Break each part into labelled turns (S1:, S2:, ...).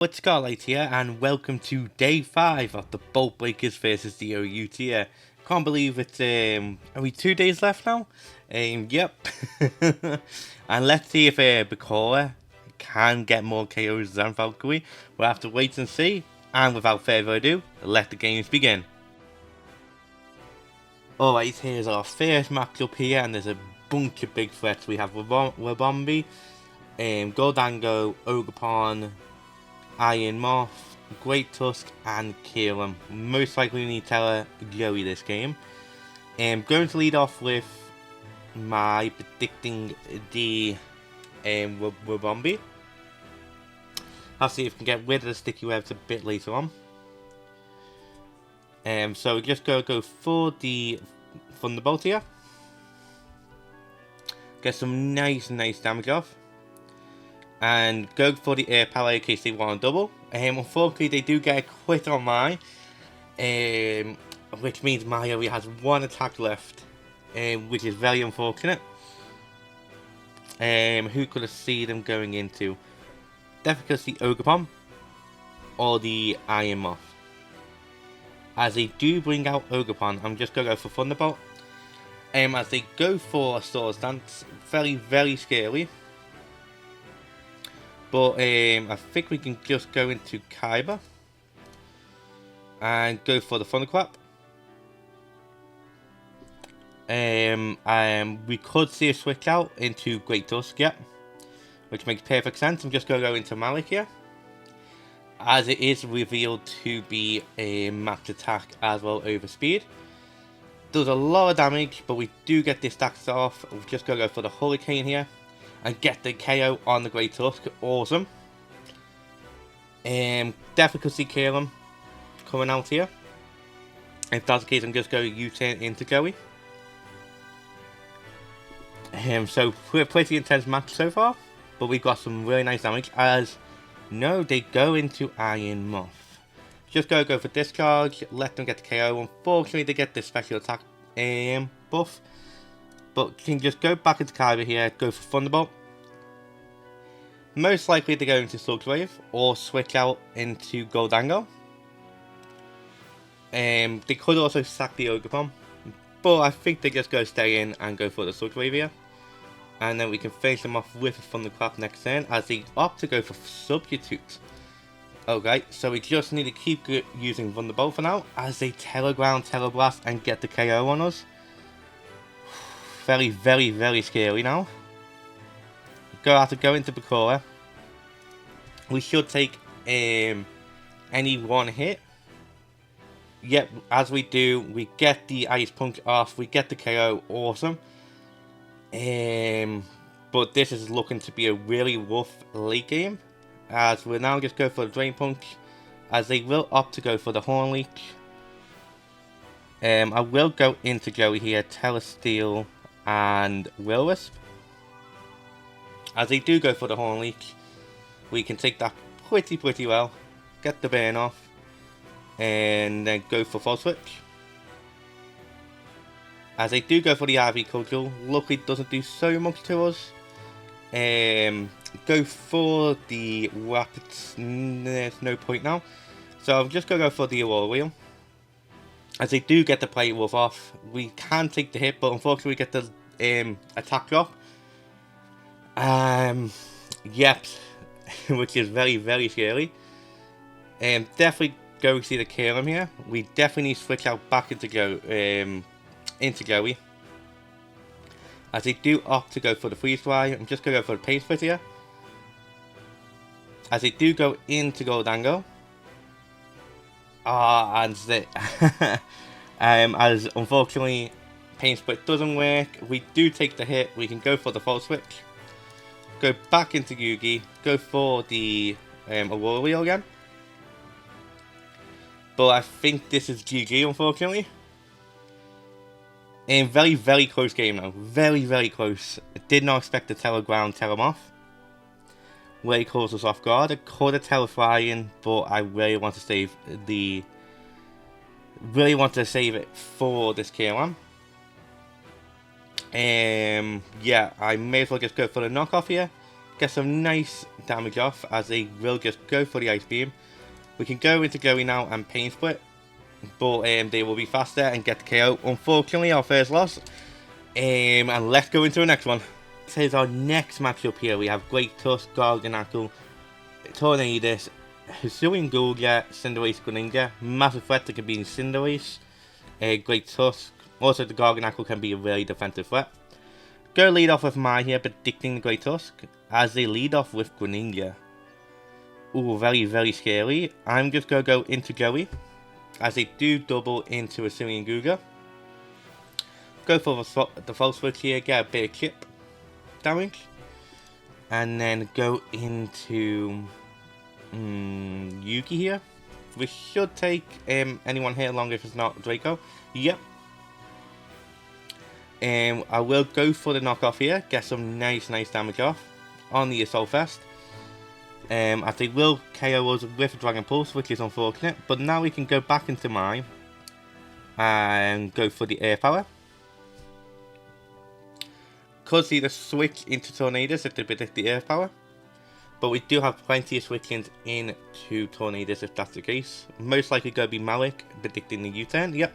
S1: What's Scarlight here, and welcome to day 5 of the Bolt Breakers versus the OU tier. Can't believe it's, are we 2 days left now? Yep. And let's see if Bakura can get more KOs than Valkyrie. We'll have to wait and see, and without further ado, let the games begin. Alright, here's our first matchup here, and there's a bunch of big threats. We have Wabombi, Goldango, Ogerpon, Iron Moth, Great Tusk, and Kiram. Most likely we need Terra Joey this game. I'm going to lead off with my predicting the Wabombi. I'll see if we can get rid of the sticky webs a bit later on. So we're just going to go for the Thunderbolt here. Get some nice damage off. And go for the air power in case they want to double. Unfortunately, they do get a crit on mine, which means my only has one attack left, which is very unfortunate. Who could have seen them going into? Definitely the Ogerpon or the Iron Moth. As they do bring out Ogerpon, I'm just going to go for Thunderbolt. As they go for a Sword Stance, very scary. But I think we can just go into Kyber and go for the Thunderclap. We could see a switch out into Great Tusk, yeah, which makes perfect sense. I'm just going to go into Malik here, as it is revealed to be a max attack as well over speed. Does a lot of damage, but we do get this stacks off. We're just going to go for the Hurricane here and get the KO on the Great Tusk. Awesome. Definitely could see Kiram coming out here. If that's the case, I'm just going to U-turn into Joey. So we're pretty intense match so far, but we've got some really nice damage. As no, they go into Iron Moth. Just go for discharge, let them get the KO. Unfortunately, they get the special attack buff. But you can just go back into Kyber here, go for Thunderbolt. Most likely they go into Sludge Wave or switch out into Goldango. They could also sack the Ogerpon, but I think they just go stay in and go for the Sludge Wave here. And then we can finish them off with a Thunderclap next turn as they opt to go for Substitute. Okay, so we just need to keep using Thunderbolt for now as they Teleground, Teleblast and get the KO on us. Very scary now. Have to go into Bakura. We should take any one hit. Yep, as we do, we get the Ice Punch off, we get the KO, awesome. But this is looking to be a really rough late game, as we'll now just go for the Drain Punch, as they will opt to go for the Horn Leech. I will go into Joey here, Telesteel and Will-Wisp. As they do go for the Horn Leech, we can take that pretty well, get the burn off, and then go for False Switch. As they do go for the RV Cudgel, luckily it doesn't do so much to us. Go for the Rapids, there's no point now. So I'm just going to go for the Aurora Wheel. As they do get the Plate Wolf off, we can take the hit, but unfortunately we get the attack drop. Yep, which is very scary. Definitely going to see the Kiram here. We definitely need to switch out back into Joey. As they do opt to go for the Freeze Fly, I'm just going to go for the Pace Split here. As they do go into Goldango. And as unfortunately Pain Split doesn't work, we do take the hit. We can go for the False Switch. Go back into Yugi, go for the Aurora Wheel again. But I think this is GG, unfortunately. Very close game now. Very close. I did not expect the Teleground Telemoth. Really caught us off guard. I could have Teleflying, but I really want to save the... Really want to save it for this K1. Yeah, I may as well just go for the knockoff here. get some nice damage off as they will just go for the Ice Beam. We can go into Glowy now and Pain Split, but they will be faster and get the KO. Unfortunately, our first loss. And let's go into the next one. This is our next matchup here. We have Great Tusk, Garganackle, Tornadus, Hisuian Guga, Cinderace, Greninja. Massive threat that can be in Cinderace. Great Tusk. Also, the Garganackle can be a really defensive threat. Go lead off with Mai here, predicting the Great Tusk, as they lead off with Greninja. Ooh, very, very scary. I'm just going to go into Joey, as they do double into Hisuian Guga. Go for the false switch here, get a bit of chip damage. And then go into Yugi here. We should take anyone here long if it's not Draco. Yep. I will go for the knockoff here, get some nice damage off on the Assault Vest. As they will KO us with a Dragon Pulse, which is unfortunate. But now we can go back into mine and go for the Air Power. Could see the switch into Tornadus if they predict the Air Power. But we do have plenty of switch-ins into Tornadus if that's the case. Most likely going to be Malik predicting the U-turn. Yep.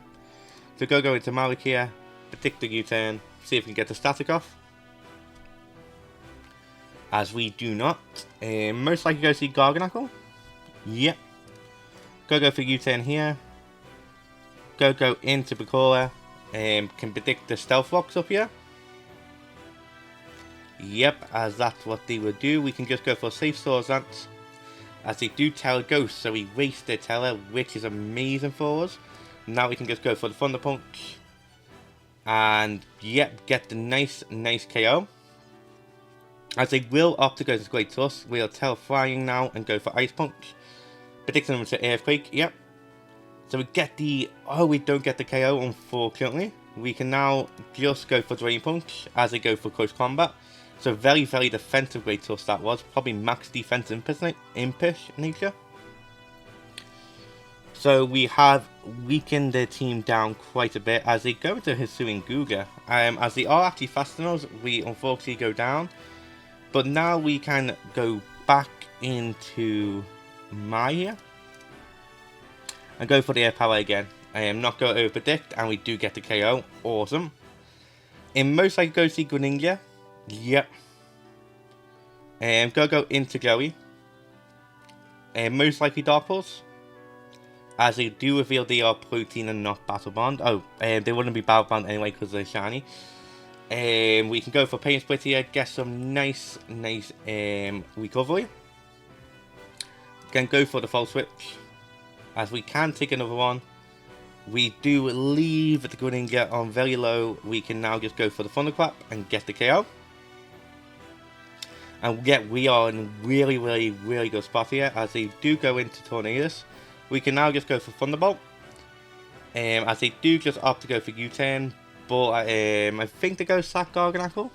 S1: So go into Malik here, predict the U-turn, see if we can get the static off. As we do not. Most likely go see Garganackle. Yep. Go for U-turn here. Go into Bakura. Can predict the Stealth Rocks up here. Yep, as that's what they would do. We can just go for safe Swords Dance, as they do Terror Ghost, so we waste their Terror, which is amazing for us. Now we can just go for the Thunder Punch, and yep, get the nice KO. As they will opt to go to Great Tusk, we'll Terror Flying now and go for Ice Punch, predicting them to Earthquake. Yep. So we get the, oh, we don't get the KO, unfortunately. We can now just go for Drain Punch as they go for Close Combat. So very defensive Great Tusk that was. Probably max defense impish nature. So we have weakened their team down quite a bit as they go into Hisuian Guga. As they are actually faster than us, we unfortunately go down. But now we can go back into Mai here. And go for the Air Power again. Not go over predict, and we do get the KO. Awesome. In most likely go see Greninja. Yep. Go into Joey. Most likely Dark Pulse, as they do reveal they are Protein and not Battle Bond. Oh, they wouldn't be Battle Bond anyway because they're shiny. We can go for Pain Split here, get some nice recovery. Can go for the False Switch, as we can take another one. We do leave the Greninja on very low. We can now just go for the Thunderclap and get the KO. And yet we are in a really good spot here, as they do go into Tornadus. We can now just go for Thunderbolt. As they do just opt to go for U-turn. But I think they go sack Garganackle.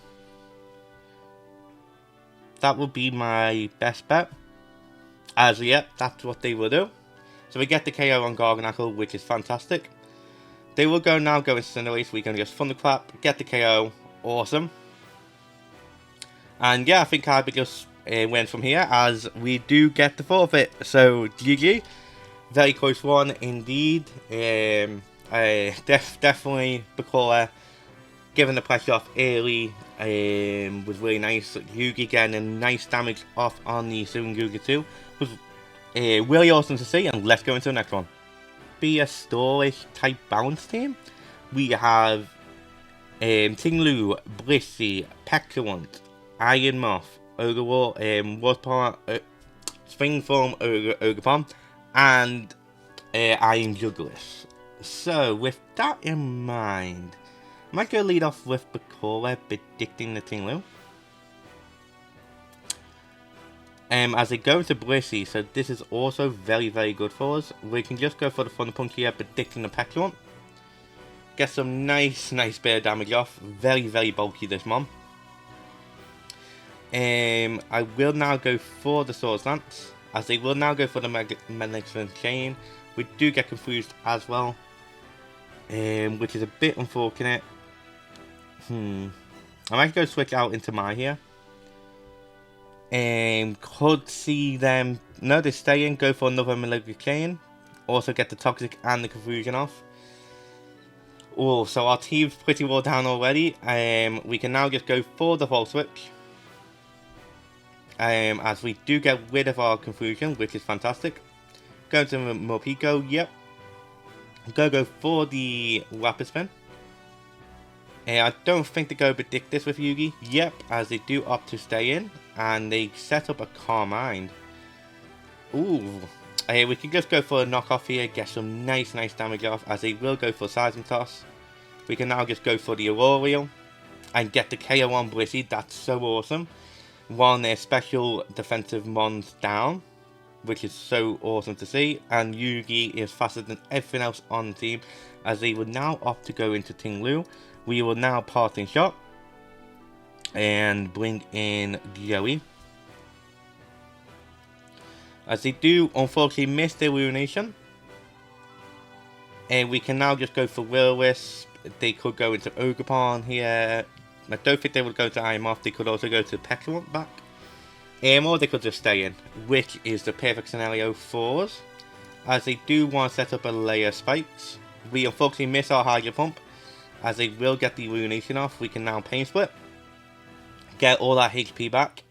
S1: That would be my best bet. As yep, that's what they will do. So we get the KO on Garganackle, which is fantastic. They will go into Cinderace. We can just Thunderclap, get the KO. Awesome. And yeah, I think I just went from here, as we do get the forfeit. So GG. Very close one indeed. Definitely Bakura giving the pressure off early was really nice. Yugi getting a nice damage off on the Hisuian Guga too. Was really awesome to see, and let's go into the next one. Be a Storish type balance team. We have Tinglu, Blissey, Petulant, Iron Moth, Ogre Warpar, Spring Form, Ogre and Iron Juggleress. So with that in mind, I might go lead off with Bakura predicting the Tinglu. As they go to Blissey, so this is also very good for us. We can just go for the Thunder Punch here, predicting the Petulant. Get some nice bit of damage off. Very bulky, this mom. I will now go for the Swords Dance, as they will now go for the Magnificent Chain. We do get confused as well, which is a bit unfortunate. I might go switch out into Mai here. Could see them. No, they stay in. Go for another Malignant Chain. Also get the Toxic and the Confusion off. Oh, so our team's pretty well down already. We can now just go for the Volt Switch. As we do get rid of our Confusion, which is fantastic. Go to Morpeko, yep. Go for the Rapid Spin. I don't think they go predict this with Yugi. Yep, as they do opt to stay in. And they set up a Calm Mind. Ooh. We can just go for a knockoff here, get some nice damage off, as they will go for Seismic Toss. We can now just go for the Aurorial and get the KO on Blissey. That's so awesome. One their special defensive mons down, which is so awesome to see. And Yugi is faster than everything else on the team, as they will now opt to go into Ting Lu. We will now Parting Shot and bring in Joey. As they do unfortunately miss their Ruination. And we can now just go for Will-O-Wisp. They could go into Ogerpon here. I don't think they would go to Iron Moth. They could also go to Petulant back. Or they could just stay in, which is the perfect scenario for us. As they do want to set up a layer of spikes. We unfortunately miss our Hydro Pump. As they will get the Ruination off, we can now Pain Split. Get all our HP back.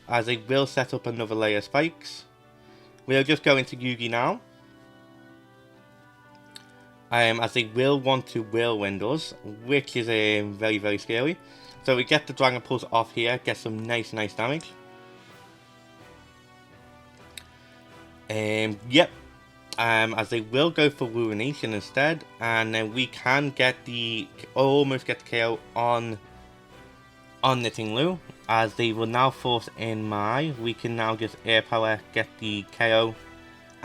S1: As they will set up another layer of spikes. We'll just go into Yugi now. As they will want to Whirlwind us, which is very scary. So we get the Dragon Pulse off here, get some nice damage. Yep. As they will go for Ruination instead, and then we can get almost get the KO on the Ting Lu. As they will now force in Mai, we can now just Air Power, get the KO,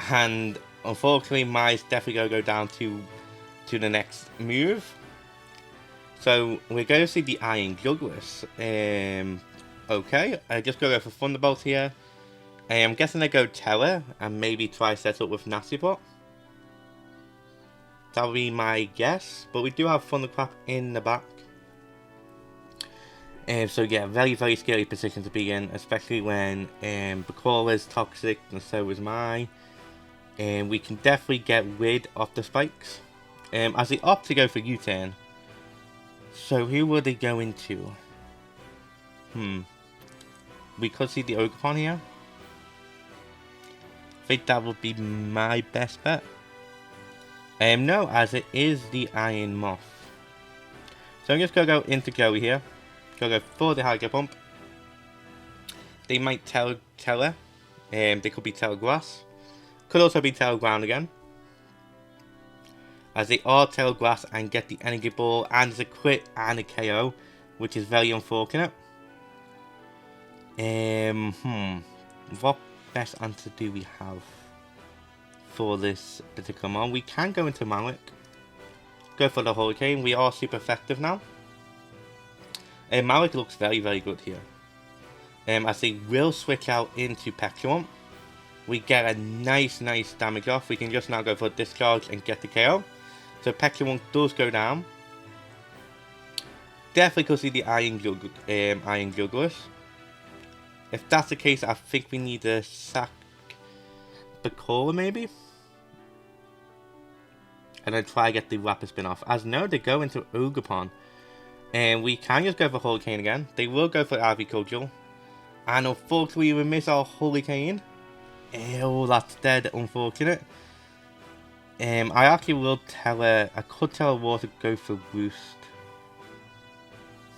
S1: and unfortunately Mai's definitely going to go down to the next move. So we're going to see the Iron Jugglers. Okay, I just go for Thunderbolt here. I'm guessing they go Terror and maybe try set up with Nasty Pot. That would be my guess, but we do have Thunderclap in the back. So yeah, very scary position to be in, especially when Bakura is toxic and so is Mai. We can definitely get rid of the spikes. As they opt to go for U-turn. So who will they go into? We could see the Ogerpon here. I think that would be my best bet. No, as it is the Iron Moth. So I'm just going to go into Joey here. Go for the Hydro Pump. They might Terror. They could be Terror Grass. Could also be Terror Ground again. As they are Terror Grass and get the Energy Ball. And there's a crit and a KO. Which is very unfortunate. What best answer do we have for this particular mon? We can go into Malik. Go for the Hurricane. We are super effective now. Malik looks very good here. As they will switch out into Petulant. We get a nice damage off. We can just now go for Discharge and get the KO. So Petulant does go down. Definitely could see the Iron Jugglers. If that's the case, I think we need to sack Bakura maybe. And then try to get the Rapid Spin off. As no, they go into Ogerpon. And we can just go for Hurricane again. They will go for Agricultural. And unfortunately we miss our Hurricane. Oh, that's dead, unfortunate. I actually will tell her, I could tell her Water to go for Roost.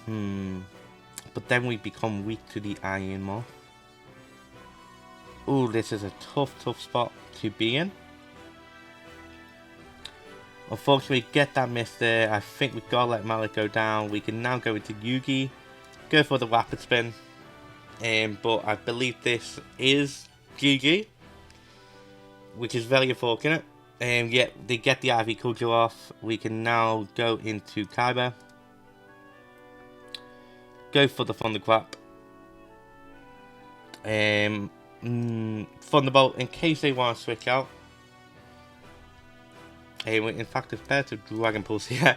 S1: But then we become weak to the Iron Moth. Oh, this is a tough spot to be in. Unfortunately, get that miss there. I think we've got to let Malik go down. We can now go into Yugi. Go for the Rapid Spin. But I believe this is GG. Which is very unfortunate. Yeah, they get the Ivy Culture off. We can now go into Kaiba. Go for the Thunderclap. Thunderbolt in case they want to switch out. In fact, it's better to Dragon Pulse here.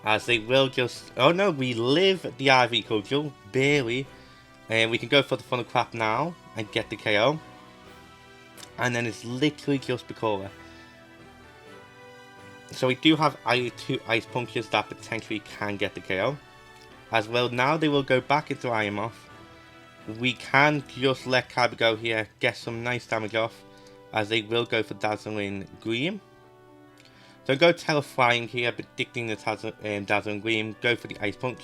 S1: As they will just... Oh no, we live the IV Cudgel. Barely. And we can go for the Thunderclap now and get the KO. And then it's literally just Bakura. So we do have two Ice Punches that potentially can get the KO. As well, now they will go back into Iron Moth. We can just let Kyber go here, get some nice damage off, as they will go for Dazzling Gleam. So go Terrifying here, predicting the Dazzling Gleam, go for the Ice Punch.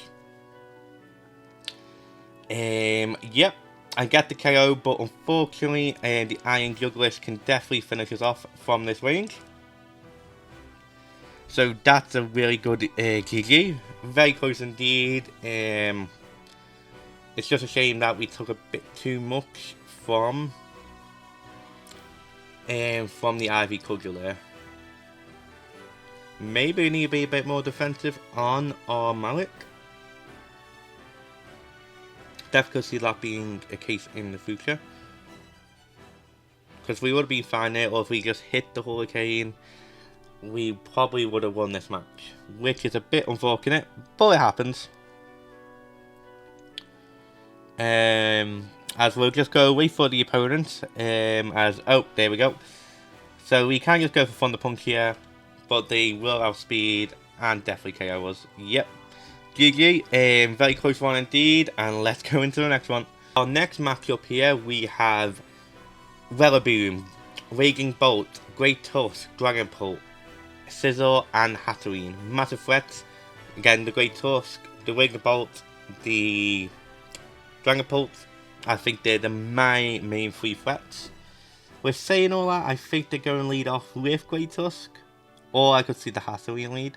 S1: Yep, I get the KO, but unfortunately the Iron Jugglist can definitely finish us off from this range. So that's a really good GG. Very close indeed. It's just a shame that we took a bit too much from the Ivy Cudgel there. Maybe we need to be a bit more defensive on our Malik. Definitely see that being a case in the future. Because we would be fine there, or if we just hit the Hurricane, we probably would have won this match. Which is a bit unfortunate, but it happens. As we'll just go away for the opponents. Oh, there we go. So we can just go for Thunder Punch here, but they will outspeed and definitely KO us. Yep. GG. Very close one indeed, and let's go into the next one. Our next matchup here, we have Weatherboom, Raging Bolt, Great Tusk, Dragon Pult, Scissor, and Hatterene. Massive threats. Again, the Great Tusk, the Raging Bolt, the Dragon Pult. I think they're my main three threats. With saying all that, I think they're going to lead off with Great Tusk. Or I could see the Hatterene lead.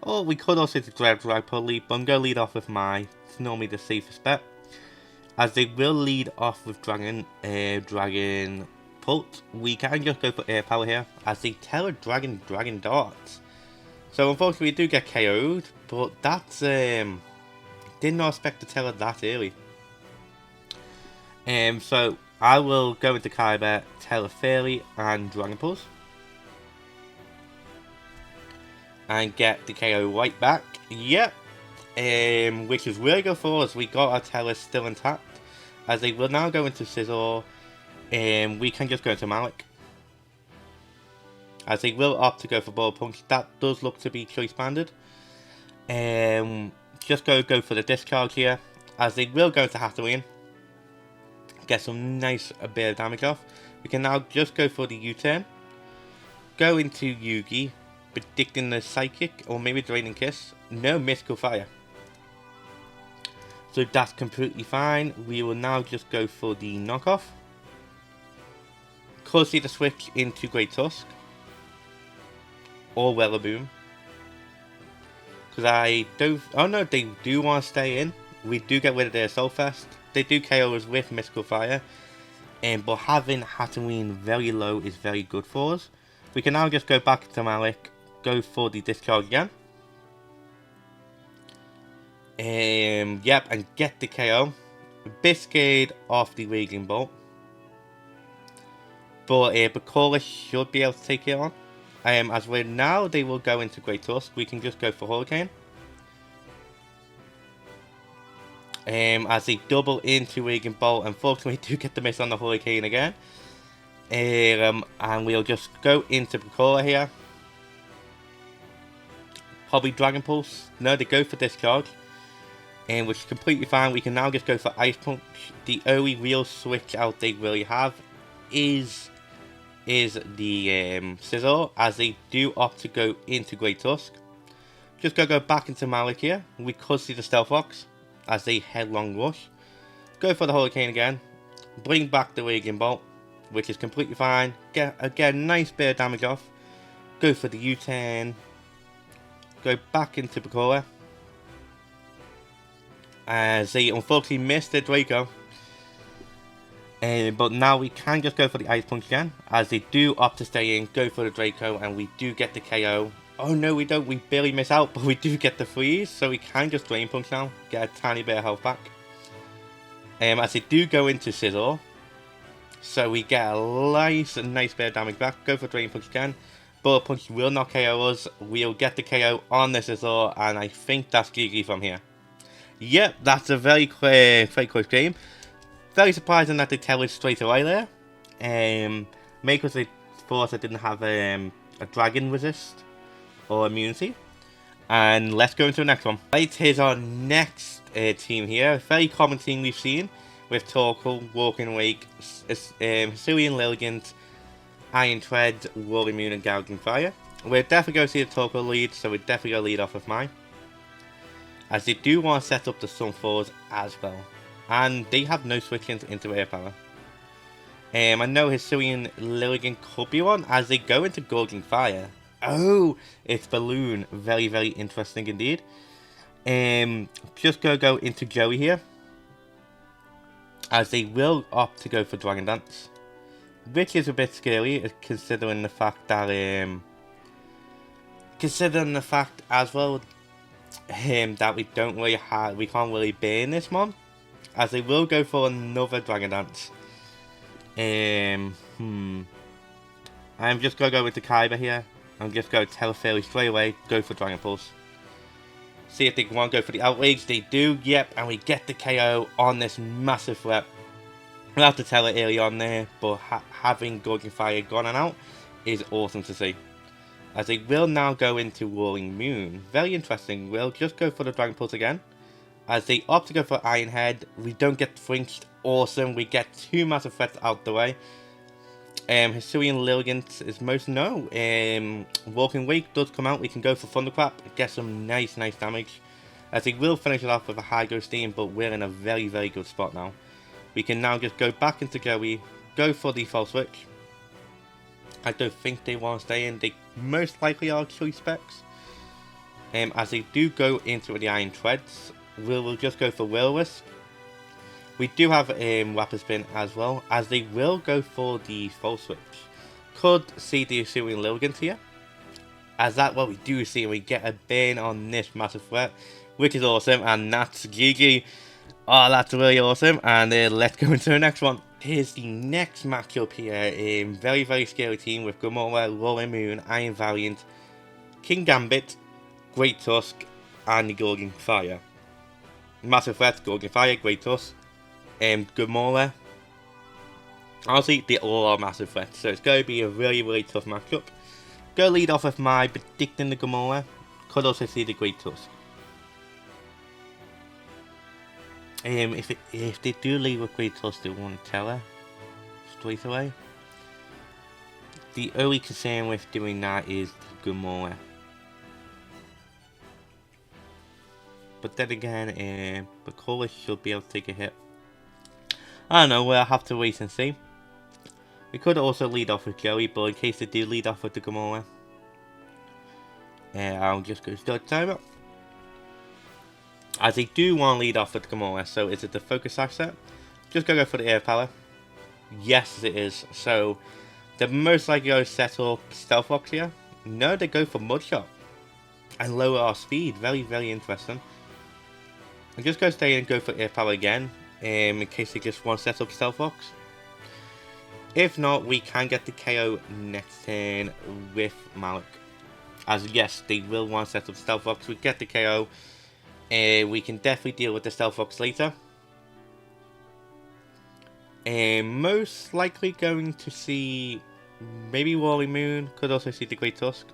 S1: Or we could also do Dragon lead, but I'm going to lead off with it's normally the safest bet. As they will lead off with Dragon Pult. We can just go for Air Power here, as they tell Dragon Darts. So unfortunately we do get KO'd, but that's did not expect to tell it that early. So I will go into Kyber, Terra Fairy, and Dragon Pulse. And get the KO right back. Yep. Which is really good for us. We got our Terra still intact. As they will now go into Scizor. We can just go into Malik. As they will opt to go for Ball Punch. That does look to be choice banded. Just go for the discard here. As they will go to Hatterene. Get some nice bit of damage off. We can now just go for the U-turn. Go into Yugi. Predicting the Psychic, or maybe Draining Kiss. No, Mystical Fire. So that's completely fine. We will now just go for the knockoff. Could see the switch into Great Tusk. Or Weatherboom. Because I don't... Oh no, they do want to stay in. We do get rid of their Soul Fest. They do KO us with Mystical Fire. But having Hatterene very low is very good for us. We can now just go back to Malik. Go for the discard again. Yep, and get the KO. Biscade off the Raging Bolt. But Bakura should be able to take it on. As we're now, they will go into Great Tusk. We can just go for Hurricane. As they double into Raging Bolt. Unfortunately, we do get the miss on the Hurricane again. And we'll just go into Bakura here. Probably Dragon Pulse. No, they go for discard. Which is completely fine. We can now just go for Ice Punch. The only real switch out they really have is the Scissor, as they do opt to go into Great Tusk. Just go back into Malik here. We could see the Stealth Rocks as they headlong rush. Go for the Hurricane again. Bring back the Raging Bolt, which is completely fine. Get again nice bit of damage off. Go for the U-turn. Go back into Bakura. As they unfortunately missed the Draco. But now we can just go for the Ice Punch again. As they do opt to stay in, go for the Draco, and we do get the KO. Oh no, we don't. We barely miss out, but we do get the freeze. So we can just Drain Punch now. Get a tiny bit of health back. As they do go into Scizor. So we get a nice bit of damage back. Go for Drain Punch again. Bullet Punch will not KO us. We'll get the KO on the Scizor, and I think that's GG from here. Yep, that's a very quick game. Very surprising that they tell us straight away there. Maybe because they thought I didn't have a dragon resist or immunity. And let's go into the next one. Right, here's our next team here. A very common team we've seen with Torkoal, Walking Wake, Hisuian Lilligant, Iron Tread, Roaring Moon, and Gouging Fire. We're definitely going to see the Torkoal lead, so we're definitely going to lead off with mine. As they do want to set up the Sunfalls as well. And they have no switch-ins into air power. I know Hisuian Lilligant could be one as they go into Gouging Fire. Oh, it's Balloon. Very, very interesting indeed. Just go into Joey here. As they will opt to go for Dragon Dance. Which is a bit scary considering the fact that as well that we can't really ban this one. As they will go for another Dragon Dance. I'm just gonna go with the Kaiba here. I'm just going to tell Fairy straight away, go for Dragon Pulse. See if they want to go for the Outrage. They do, yep, and we get the KO on this massive threat. We'll have to tell it early on there, but having Gouging Fire gone and out is awesome to see. As they will now go into Roaring Moon. Very interesting. We'll just go for the Dragon Pulse again. As they opt to go for Iron Head, we don't get flinched. Awesome. We get two massive threats out the way. Hisuian Lilligant is most no. Walking Wake does come out. We can go for Thunderclap. Get some nice damage. As he will finish it off with a high Ghost Steam, but we're in a very, very good spot now. We can now just go back into Joey. Go for the False Switch. I don't think they want to stay in. They most likely are choice specs. As they do go into the Iron Treads, we'll just go for Will-O-Wisp. We do have Rapid Spin as well, as they will go for the False Switch. Could see the Hisuian Lilligant here. As that's what we do see, we get a ban on this massive threat, which is awesome, and that's GG. Oh, that's really awesome, and let's go into the next one. Here's the next matchup here. Very, very scary team with Gamora, Roaring Moon, Iron Valiant, King Gambit, Great Tusk, and the Gouging Fire. Massive threats, Gouging Fire, Great Tusk. Gamora. Honestly, they all are massive threats, so it's going to be a really, really tough matchup. Go lead off with my predicting the Gamora. Could also see the Great Tusk. If they do leave with Great Tusk, they want to tell her straight away. The only concern with doing that is the Gamora. But then again, Bakura should be able to take a hit. I don't know, we'll have to wait and see. We could also lead off with Joey, but in case they do lead off with the Gamora, I'll just go start timer. As they do want to lead off with the Gamora, so is it the Focus Sash set? Just go for the Air Power. Yes, it is. So, they're most likely going to set up Stealth Rocks here. No, they go for Mudshot. And lower our speed. Very, very interesting. I'm just going to stay and go for Air Power again. In case they just want to set up Stealth Rocks. If not, we can get the KO next turn with Malik. As yes, they will want to set up Stealth Rocks. We get the KO. We can definitely deal with the Stealth Rocks later. Most likely going to see maybe Roaring Moon. Could also see the Great Tusk.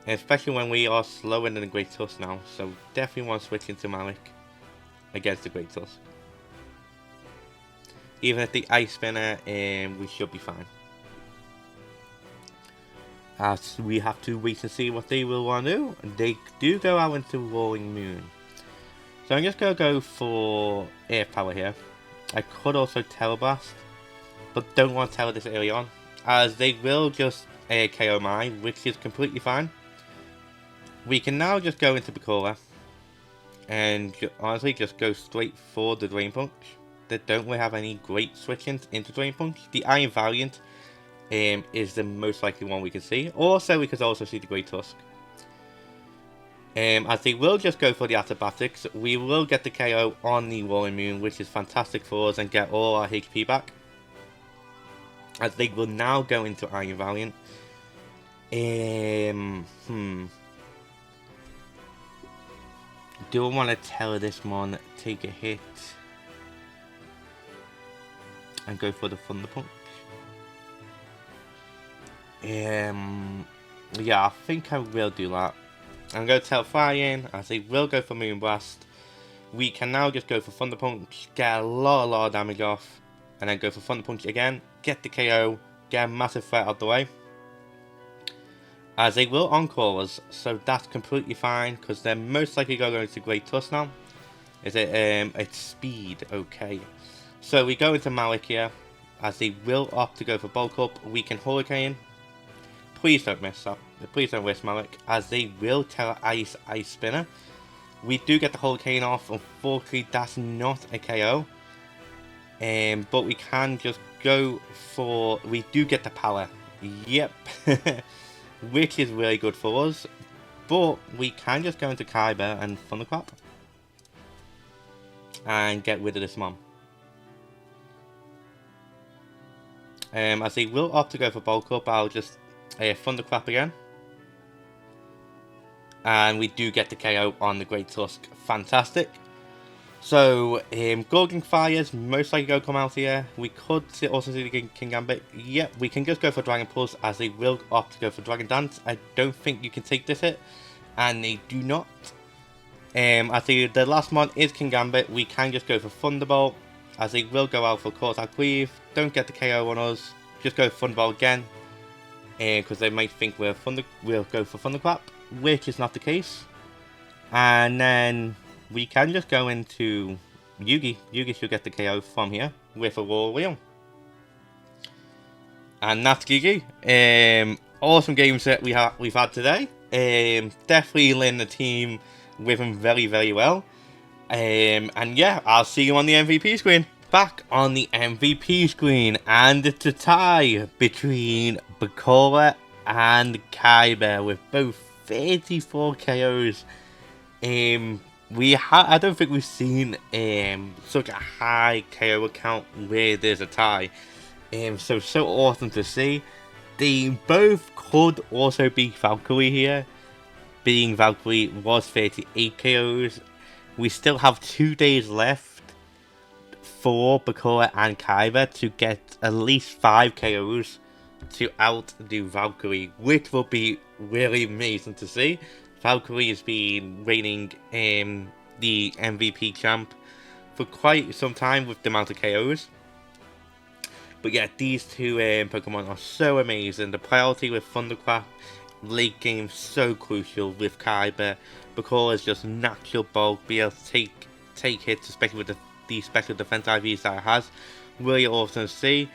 S1: Especially when we are slower than the Great Tusk now. So definitely want to switch into Malik against the Great Tusk. Even at the Ice Spinner, we should be fine. As we have to wait and see what they will want to do. They do go out into Roaring Moon. So I'm just going to go for Air Power here. I could also Teleblast, but don't want to tell this early on. As they will just KO mine, which is completely fine. We can now just go into Bakura. And honestly, just go straight for the Drain Punch. They don't really have any great switch-ins into Drain Punch. The Iron Valiant is the most likely one we can see. Also, we could also see the Great Tusk. As they will just go for the acrobatics, we will get the KO on the Roaring Moon, which is fantastic for us and get all our HP back. As they will now go into Iron Valiant. Do I want to tell this one take a hit and go for the Thunder Punch? Yeah, I think I will do that. I'm going to tell Fire-In as they will go for Moonblast. We can now just go for Thunder Punch, get a lot of damage off, and then go for Thunder Punch again, get the KO, get a massive threat out the way. As they will encore us, so that's completely fine, because they're most likely going to Great Tusk now. Is it, it's speed, okay. So we go into Malik here, as they will opt to go for Bulk Up, we can Hurricane. Please don't miss up. Please don't miss Malik, as they will tell Ice Spinner. We do get the Hurricane off. Unfortunately, that's not a KO. But we can just go for... We do get the power. Yep. Which is really good for us. But we can just go into Kyber and Thunderclap. And get rid of this mom. As they will opt to go for Bulk Up, I'll just Thunderclap again. And we do get the KO on the Great Tusk. Fantastic. So, Gorgon Fires most likely going to come out here. We could also see the King Gambit. Yep, we can just go for Dragon Pulse as they will opt to go for Dragon Dance. I don't think you can take this hit. And they do not. I think the last one is King Gambit. We can just go for Thunderbolt as they will go out for Corsac Cleave. Don't get the KO on us. Just go for Thunderbolt again. Because they might think we'll go for Thunderclap, which is not the case. And then we can just go into Yugi. Yugi should get the KO from here with a Roar Wheel. And that's GG. Awesome game set we've had today. Definitely learned the team with him very, very well. And yeah, I'll see you on the MVP screen. Back on the MVP screen, and it's a tie between Bakura and Kyber with both 34 KOs. I don't think we've seen such a high KO count where there's a tie. So awesome to see. They both could also be Valkyrie here, being Valkyrie was 38 KOs. We still have 2 days left for Bakura and Kyber to get at least 5 KOs to outdo Valkyrie, which will be really amazing to see. Valkyrie has been reigning the MVP champ for quite some time with the amount of KOs. But yeah, these two Pokemon are so amazing. The priority with Thunderclap, late game so crucial with Kyber. Bakura is just natural bulk, be able to take hits, especially with the special defense IVs that it has. Really awesome to see.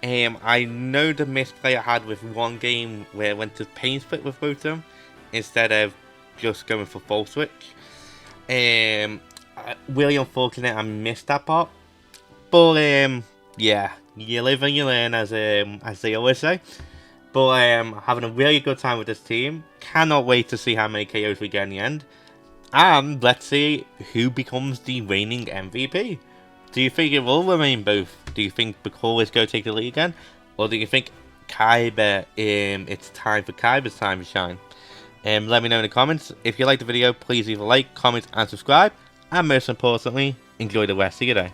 S1: I know the misplay I had with one game where I went to Pain Split with both of them instead of just going for Full Switch. Really unfortunate I missed that part. But yeah, you live and you learn, as they always say. But having a really good time with this team. Cannot wait to see how many KOs we get in the end. And let's see who becomes the reigning MVP. Do you think it will remain both? Do you think Bakura is going to take the lead again? Or do you think Kyber, it's time for Kyber's time to shine? Let me know in the comments. If you liked the video, please leave a like, comment and subscribe. And most importantly, enjoy the rest of your day.